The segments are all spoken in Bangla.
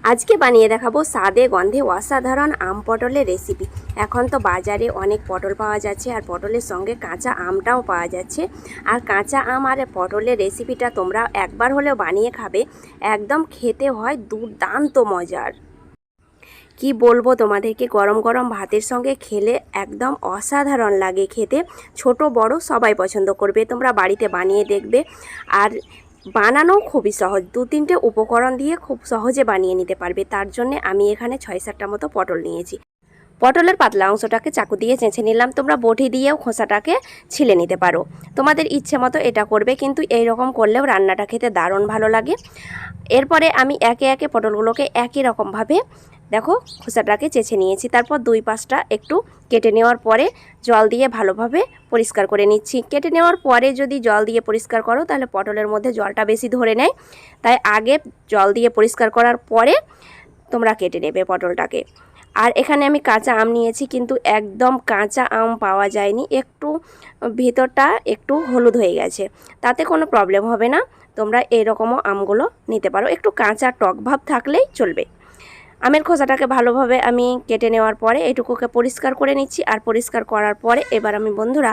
আজকে বানিয়ে দেখাবো স্বাদে গন্ধে অসাধারণ আম পটলের রেসিপি। এখন তো বাজারে অনেক পটল পাওয়া যাচ্ছে আর পটলের সঙ্গে কাঁচা আমটাও পাওয়া যাচ্ছে। আর কাঁচা আম আর পটলের রেসিপিটা তোমরা একবার হলেও বানিয়ে খাবে, একদম খেতে হয় দুর্দান্ত মজার। কি বলবো তোমাদেরকে, গরম গরম ভাতের সঙ্গে খেলে একদম অসাধারণ লাগে খেতে। ছোট বড় সবাই পছন্দ করবে, তোমরা বাড়িতে বানিয়ে দেখবে। আর বানানো খুবই সহজ, 2-3টে উপকরণ দিয়ে খুব সহজে বানিয়ে নিতে পারবে। তার জন্য আমি এখানে 6-7টা মতো পটল নিয়েছি। পটলের পাতলা অংশটাকে চাকু দিয়ে চেঁচে নিলাম। তোমরা বটি দিয়েও খোসাটাকে ছিলে নিতে পারো, তোমাদের ইচ্ছে মতো এটা করবে, কিন্তু এই রকম করলেও রান্নাটা খেতে দারুণ ভালো লাগে। এরপরে আমি একে একে পটলগুলোকে একই রকমভাবে দেখো খোসাটাকে চেঁচে নিয়েছি। তারপর 2 পাশটা একটু কেটে নেওয়ার পরে জল দিয়ে ভালোভাবে পরিষ্কার করে নিচ্ছি। কেটে নেওয়ার পরে যদি জল দিয়ে পরিষ্কার করো তাহলে পটলের মধ্যে জলটা বেশি ধরে নেয়, তাই আগে জল দিয়ে পরিষ্কার করার পরে তোমরা কেটে নেবে পটলটাকে। আর এখানে আমি কাঁচা আম নিয়েছি, কিন্তু একদম কাঁচা আম পাওয়া যায়নি, একটু ভিতরটা একটু হলুদ হয়ে গেছে, তাতে কোনো প্রবলেম হবে না। তোমরা এরকমও আমগুলো নিতে পারো, একটু কাঁচা টক ভাব থাকলেই চলবে। আমের খোসাটাকে ভালোভাবে আমি কেটে নেওয়ার পরে এটুকুকে পরিষ্কার করে নিচ্ছি। আর পরিষ্কার করার পরে এবার আমি বন্ধুরা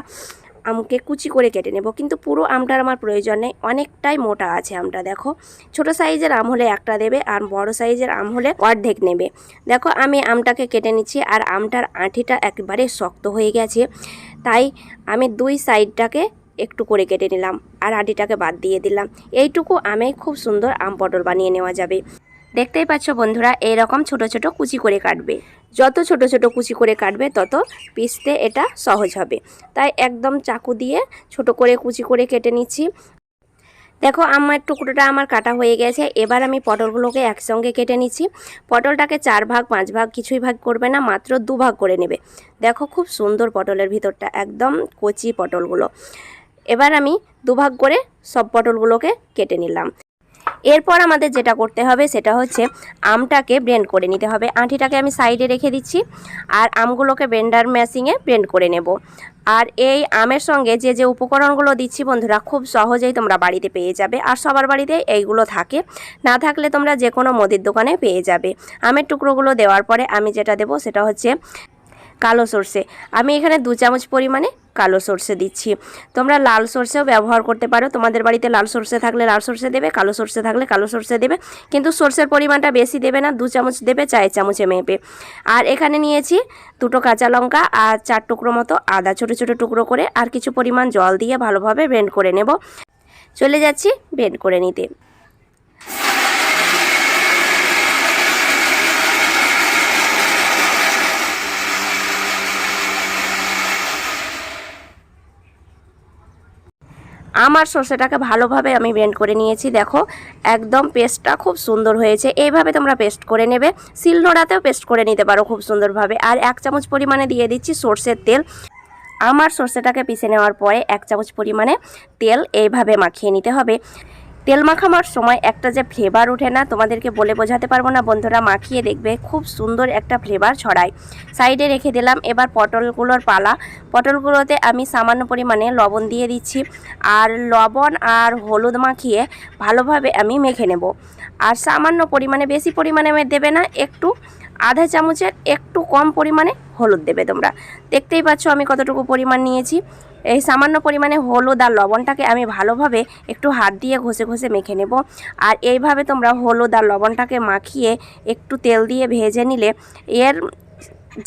আমকে কুচি করে কেটে নেব, কিন্তু পুরো আমটার আমার প্রয়োজন নেই, অনেকটাই মোটা আছে আমটা। দেখো ছোট সাইজের আম হলে একটা দেবে, আর বড় সাইজের আম হলে অর্ধেক নেবে। দেখো আমি আমটাকে কেটে নিচ্ছি, আর আমটার আঁটিটা একেবারে শক্ত হয়ে গেছে, তাই আমি 2 সাইডটাকে একটু করে কেটে নিলাম আর আঁটিটাকে বাদ দিয়ে দিলাম। এইটুকু আমে খুব সুন্দর আম পটল বানিয়ে নেওয়া যাবে। দেখতেই পাচ্ছ বন্ধুরা, এইরকম ছোট ছোট কুচি করে কাটবে। যত ছোট ছোট কুচি করে কাটবে তত পিষতে এটা সহজ হবে, তাই একদম চাকু দিয়ে ছোট করে কুচি করে কেটে নিচ্ছি। দেখো আমার টুকরোটা আমার কাটা হয়ে গেছে। এবার আমি পটলগুলোকে একসঙ্গে কেটে নিচ্ছি। পটলটাকে 4 ভাগ 5 ভাগ কিছুই ভাগ করবে না, মাত্র 2 ভাগ করে নেবে। দেখো খুব সুন্দর পটলের ভিতরটা, একদম কচি পটলগুলো। এবার আমি 2 ভাগ করে সব পটলগুলোকে কেটে নিলাম। এরপর আমাদের যেটা করতে হবে সেটা হচ্ছে আমটাকে ব্লেন্ড করে নিতে হবে। আঁটিটাকে আমি সাইডে রেখে দিচ্ছি, আর আমগুলোকে ব্লেন্ডার মেশিনে ব্লেন্ড করে নেব। আর এই আমের সঙ্গে যে যে উপকরণগুলো দিচ্ছি বন্ধুরা, খুব সহজেই তোমরা বাড়িতে পেয়ে যাবে। আর সবার বাড়িতে এইগুলো থাকে, না থাকলে তোমরা যে কোনো মুদির দোকানে পেয়ে যাবে। আমের টুকরোগুলো দেওয়ার পরে আমি যেটা দেব সেটা হচ্ছে কালো সর্ষে। আমি এখানে 2 চামচ পরিমাণে কালো সর্ষে দিচ্ছি। তোমরা লাল সর্ষেও ব্যবহার করতে পারো, তোমাদের বাড়িতে লাল সর্ষে থাকলে লাল সর্ষে দেবে, কালো সর্ষে থাকলে কালো সর্ষে দেবে, কিন্তু সর্ষের পরিমাণটা বেশি দেবে না, 2 চামচ দেবে, 4 চামচে মেপে। আর এখানে নিয়েছি 2টো কাঁচা লঙ্কা আর 4 টুকরো মতো আদা, ছোট ছোট টুকরো করে, আর কিছু পরিমাণ জল দিয়ে ভালোভাবে ব্লেন্ড করে নেব। চলে যাচ্ছি ব্লেন্ড করে নিতে। আমার সর্ষেটাকে ভালোভাবে আমি ব্লেন্ড করে নিয়েছি। দেখো একদম পেস্টটা খুব সুন্দর হয়েছে। এইভাবে তোমরা পেস্ট করে নেবে, শিলনোড়াতেও পেস্ট করে নিতে পারো খুব সুন্দরভাবে। আর 1 চামচ পরিমাণে দিয়ে দিচ্ছি সর্ষের তেল। আমার সর্ষেটাকে পিষে নেওয়ার পরে 1 চামচ পরিমাণে তেল এইভাবে মাখিয়ে নিতে হবে। তেল মাখানোর সময় একটা যে ফ্লেভার ওঠে না, তোমাদেরকে বলে বোঝাতে পারবো না বন্ধুরা, মাখিয়ে দেখবে খুব সুন্দর একটা ফ্লেভার ছড়ায়। সাইডে রেখে দিলাম। এবার পটলগুলোর পালা। পটলগুলোতে আমি সামান্য পরিমাণে লবণ দিয়ে দিচ্ছি, আর লবণ আর হলুদ মাখিয়ে ভালোভাবে আমি মেখে নেব। আর সামান্য পরিমাণে, বেশি পরিমাণে দেবে না, একটু আধা চামচের একটু কম পরিমাণে হলুদ দেবে। তোমরা দেখতেই পাচ্ছ আমি কতটুকু পরিমাণ নিয়েছি। এই সামান্য পরিমাণে হলুদ আর লবণটাকে আমি ভালোভাবে একটু হাত দিয়ে ঘষে ঘষে মেখে নেব। আর এইভাবে তোমরা হলুদ আর লবণটাকে মাখিয়ে একটু তেল দিয়ে ভেজে নিলে এর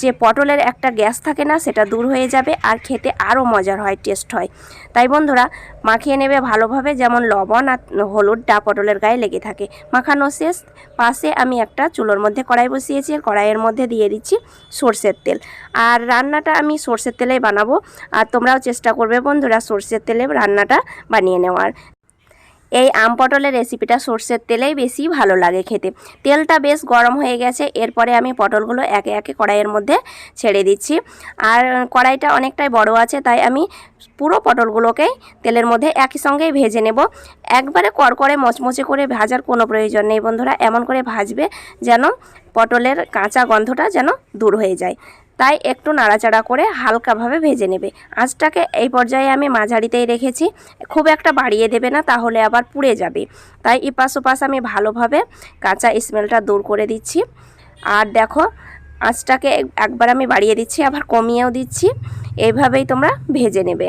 যে পটলের একটা গ্যাস থাকে না, সেটা দূর হয়ে যাবে, আর খেতে আরও মজার হয়, টেস্ট হয়। তাই বন্ধুরা মাখিয়ে নেবে ভালোভাবে, যেমন লবণ আর হলুদটা পটলের গায়ে লেগে থাকে। মাখানো শেষ। পাশে আমি একটা চুলোর মধ্যে কড়াই বসিয়েছি, আর কড়াইয়ের মধ্যে দিয়ে দিচ্ছি সর্ষের তেল। আর রান্নাটা আমি সর্ষের তেলেই বানাবো, আর তোমরাও চেষ্টা করবে বন্ধুরা সর্ষের তেলে রান্নাটা বানিয়ে নেওয়ার। এই আম পটলের রেসিপিটা সর্ষের তেলেই বেশি ভালো লাগে খেতে। তেলটা বেশ গরম হয়ে গেছে। এরপরে আমি পটলগুলো একে একে কড়াইয়ের মধ্যে ছেড়ে দিচ্ছি। আর কড়াইটা অনেকটাই বড় আছে, তাই আমি পুরো পটলগুলোকেই তেলের মধ্যে একই সঙ্গেই ভেজে নেব। একবারে কড়কড়ে মচমচে করে ভাজার কোনো প্রয়োজন নেই বন্ধুরা, এমন করে ভাজবে যেন পটলের কাঁচা গন্ধটা যেন দূর হয়ে যায়। তাই একটু নাড়াচাড়া করে হালকাভাবে ভেজে নেবে। আঁচটাকে এই পর্যায়ে আমি মাঝারিতেই রেখেছি, খুব একটা বাড়িয়ে দেবে না, তাহলে আবার পুড়ে যাবে। তাই এপাশ ওপাশ আমি ভালোভাবে কাঁচা স্মেলটা দূর করে দিচ্ছি। আর দেখো আঁচটাকে একবার আমি বাড়িয়ে দিচ্ছি, আবার কমিয়েও দিচ্ছি। এইভাবেই তোমরা ভেজে নেবে।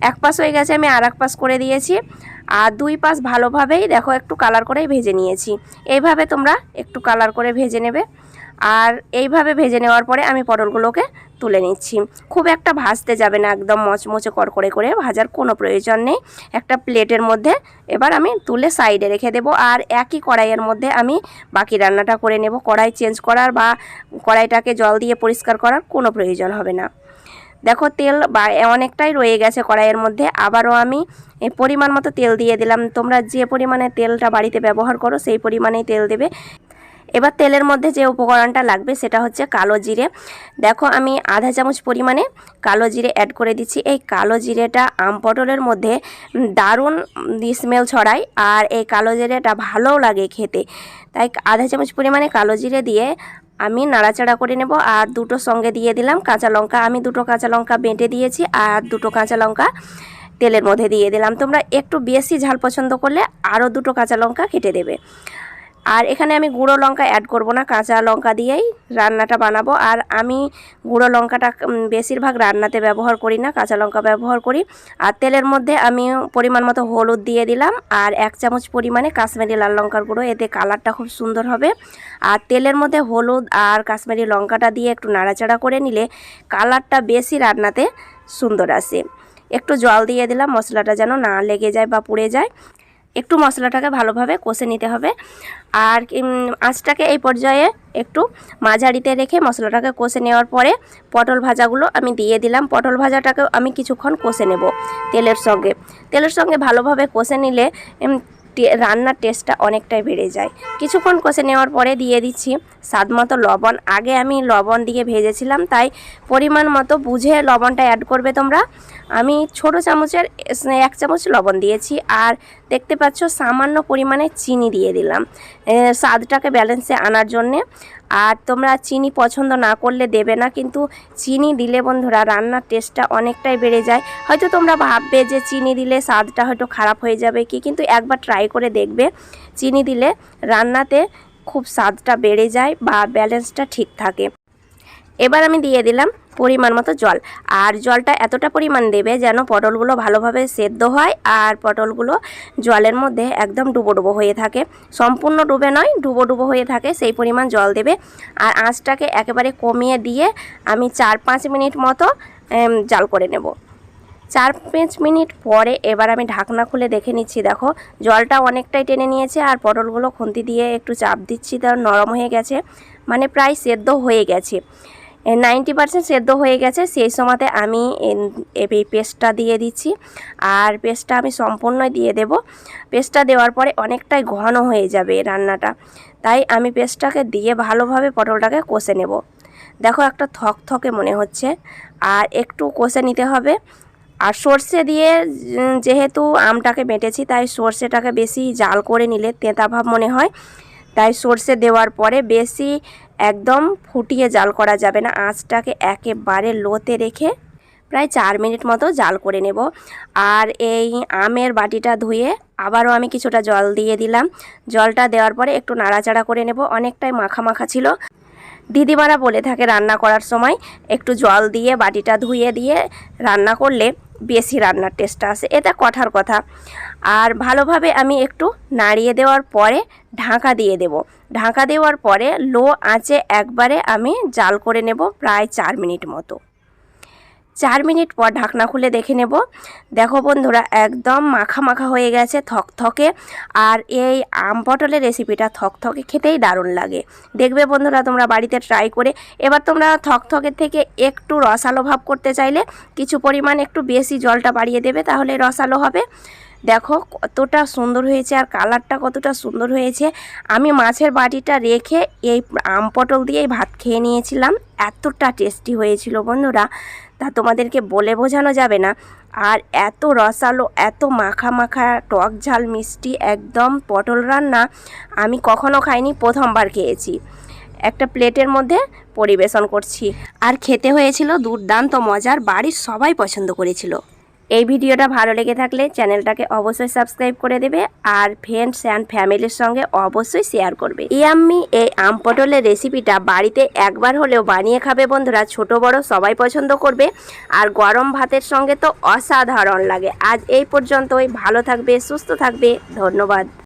এক পাশ হয়ে গেছে, আমি আর এক পাশ করে দিয়েছি। আর দুই পাশ ভালোভাবেই দেখো একটু কালার করেই ভেজে নিয়েছি। এইভাবে তোমরা একটু কালার করে ভেজে নেবে। আর এইভাবে ভেজে নেওয়ার পরে আমি পটলগুলোকে তুলে নিচ্ছি। খুব একটা ভাজতে যাবে না, একদম মচমচে করকরে করে ভাজার কোনো প্রয়োজন নেই। একটা প্লেটের মধ্যে এবার আমি তুলে সাইডে রেখে দেব। আর একই কড়াইয়ের মধ্যে আমি বাকি রান্নাটা করে নেব। কড়াই চেঞ্জ করার বা কড়াইটাকে জল দিয়ে পরিষ্কার করার কোনো প্রয়োজন হবে না। দেখো তেল অনেকটাই রয়ে গেছে কড়াইয়ের মধ্যে, আবারও আমি পরিমাণ মতো তেল দিয়ে দিলাম। তোমরা যে পরিমাণে তেলটা বাড়িতে ব্যবহার করো সেই পরিমাণেই তেল দেবে। এবার তেলের মধ্যে যে উপকরণটা লাগবে সেটা হচ্ছে কালো জিরে। দেখো আমি আধা চামচ পরিমাণে কালো জিরে অ্যাড করে দিচ্ছি। এই কালো জিরেটা আম পটলের মধ্যে দারুণ স্মেল ছড়ায়, আর এই কালো জিরেটা ভালোও লাগে খেতে। তাই আধা চামচ পরিমাণে কালো জিরে দিয়ে আমি নাড়াচাড়া করে নেব। আর দুটো সঙ্গে দিয়ে দিলাম কাঁচা লঙ্কা। আমি দুটো কাঁচা লঙ্কা বেটে দিয়েছি, আর দুটো কাঁচা লঙ্কা তেলের মধ্যে দিয়ে দিলাম। তোমরা একটু বেশি ঝাল পছন্দ করলে আরও দুটো কাঁচা লঙ্কা কেটে দেবে। আর এখানে আমি গুঁড়ো লঙ্কা অ্যাড করব না, কাঁচা লঙ্কা দিয়েই রান্নাটা বানাবো। আর আমি গুঁড়ো লঙ্কাটা বেশিরভাগ রান্নাতে ব্যবহার করি না, কাঁচা লঙ্কা ব্যবহার করি। আর তেলের মধ্যে আমি পরিমাণ মতো হলুদ দিয়ে দিলাম, আর 1 চামচ পরিমাণে কাশ্মীরি লাল লঙ্কার গুঁড়ো। এতে কালারটা খুব সুন্দর হবে। আর তেলের মধ্যে হলুদ আর কাশ্মীরি লঙ্কাটা দিয়ে একটু নাড়াচাড়া করে নিলে কালারটা বেশি রান্নাতে সুন্দর আসে। একটু জল দিয়ে দিলাম, মশলাটা যেন না লেগে যায় বা পুড়ে যায়। একটু মশলাটাকে ভালোভাবে কষে নিতে হবে। আর আঁচটাকে এই পর্যায়ে একটু মাঝারিতে রেখে মশলাটাকে কষে নেওয়ার পরে পটল ভাজাগুলো আমি দিয়ে দিলাম। পটল ভাজাটাকেও আমি কিছুক্ষণ কষে নেব তেলের সঙ্গে ভালোভাবে কষে নিলে রান্নার টেস্টটা অনেকটাই বেড়ে যায়। কিছুক্ষণ কষে নেওয়ার পরে দিয়ে দিচ্ছি স্বাদমতো লবণ। আগে আমি লবণ দিয়ে ভেজেছিলাম, তাই পরিমাণ মতো বুঝে লবণটা অ্যাড করবে তোমরা। আমি ছোটো চামচের 1 চামচ লবণ দিয়েছি। আর দেখতে পাচ্ছ সামান্য পরিমাণে চিনি দিয়ে দিলাম স্বাদটাকে ব্যালেন্সে আনার জন্যে। আর তোমরা চিনি পছন্দ না করলে দেবে না, কিন্তু চিনি দিলে বন্ধুরা রান্নার টেস্টটা অনেকটাই বেড়ে যায়। হয়তো তোমরা ভাববে যে চিনি দিলে স্বাদটা হয়তো খারাপ হয়ে যাবে কি, কিন্তু একবার ট্রাই করে দেখবে। চিনি দিলে রান্নাতে খুব স্বাদটা বেড়ে যায় বা ব্যালেন্সটা ঠিক থাকে। এবার আমি দিয়ে দিলাম পরিমাণ মতো জল। আর জলটা এতটা পরিমাণ দেবে যেন পটলগুলো ভালোভাবে সেদ্ধ হয় আর পটলগুলো জলের মধ্যে একদম ডুবো ডুবো হয়ে থাকে। সম্পূর্ণ ডুবে নয়, ডুবো ডুবো হয়ে থাকে, সেই পরিমাণ জল দেবে। আর আঁচটাকে একেবারে কমিয়ে দিয়ে আমি 4-5 মিনিট মতো জাল করে নেব। 4-5 মিনিট পরে এবার আমি ঢাকনা খুলে দেখে নিচ্ছি। দেখো জলটা অনেকটাই টেনে নিয়েছে, আর পটলগুলো খুন্তি দিয়ে একটু চাপ দিচ্ছি, তার নরম হয়ে গেছে, মানে প্রায় সেদ্ধ হয়ে গেছে। 90% সেদ্ধ হয়ে গেছে। সেই সময়তে আমি এই পেস্টটা দিয়ে দিচ্ছি। আর পেস্টটা আমি সম্পূর্ণই দিয়ে দেব। পেস্টটা দেওয়ার পরে অনেকটাই ঘন হয়ে যাবে রান্নাটা, তাই আমি পেস্টটাকে দিয়ে ভালোভাবে পটলটাকে কষে নেব। দেখো একটা থকথকে মনে হচ্ছে, আর একটু কষে নিতে হবে। আর সর্ষে দিয়ে যেহেতু আমটাকে বেটেছি, তাই সর্ষেটাকে বেশি জাল করে নিলে তেঁতা ভাব মনে হয়। তাই সর্ষে দেওয়ার পরে বেশি একদম ফুটিয়ে জাল করা যাবে না। আঁচটাকে একেবারে লোতে রেখে প্রায় 4 মিনিট মতো জাল করে নেব। আর এই আমের বাটিটা ধুয়ে আবারও আমি কিছুটা জল দিয়ে দিলাম। জলটা দেওয়ার পরে একটু নাড়াচাড়া করে নেব। অনেকটাই মাখা মাখা ছিল। দিদিমারা বলে থাকে রান্না করার সময় একটু জল দিয়ে বাটিটা ধুয়ে দিয়ে রান্না করলে বেশি রান্নার টেস্ট আসে, এটা কথার কথা। আর ভালোভাবে আমি একটু নাড়িয়ে দেওয়ার পরে ঢাকা দিয়ে দেব। ঢাকা দেওয়ার পরে লো আঁচে একবারে আমি জাল করে নেব প্রায় 4 মিনিট মতো। 4 মিনিট পর ঢাকনা খুলে দেখে নেব। দেখো বন্ধুরা একদম মাখা মাখা হয়ে গেছে, থকথকে। আর এই আম পটলের রেসিপিটা থকথকে খেতেই দারুণ লাগে। দেখবে বন্ধুরা তোমরা বাড়িতে ট্রাই করে। এবার তোমরা থকথকের থেকে একটু রসালো ভাব করতে চাইলে কিছু পরিমাণ একটু বেশি জলটা বাড়িয়ে দেবে, তাহলে রসালো হবে। দেখো কতটা সুন্দর হয়েছে আর কালারটা কতটা সুন্দর হয়েছে। আমি মাছের বাটিটা রেখে এই আম পটল দিয়েই ভাত খেয়ে নিয়েছিলাম, এতটা টেস্টি হয়েছিল বন্ধুরা, তা তোমাদেরকে বলে বোঝানো যাবে না। আর এত রসালো, এত মাখা মাখা, টক ঝাল মিষ্টি একদম পটল রান্না আমি কখনো খাইনি, প্রথমবার খেয়েছি। একটা প্লেটের মধ্যে পরিবেশন করছি। আর খেতে হয়েছিল দুর্দান্ত মজার, বাড়ির সবাই পছন্দ করেছিল। এই ভিডিওটা ভালো লেগে থাকলে চ্যানেলটাকে অবশ্যই সাবস্ক্রাইব করে দেবে আর ফ্রেন্ডস অ্যান্ড ফ্যামিলির সঙ্গে অবশ্যই শেয়ার করবে। ইয়াম্মি এই আম পটলের রেসিপিটা বাড়িতে একবার হলেও বানিয়ে খাবে বন্ধুরা, ছোট বড় সবাই পছন্দ করবে। আর গরম ভাতের সঙ্গে তো অসাধারণ লাগে। আজ এই পর্যন্তই, ভালো থাকবে, সুস্থ থাকবে, ধন্যবাদ।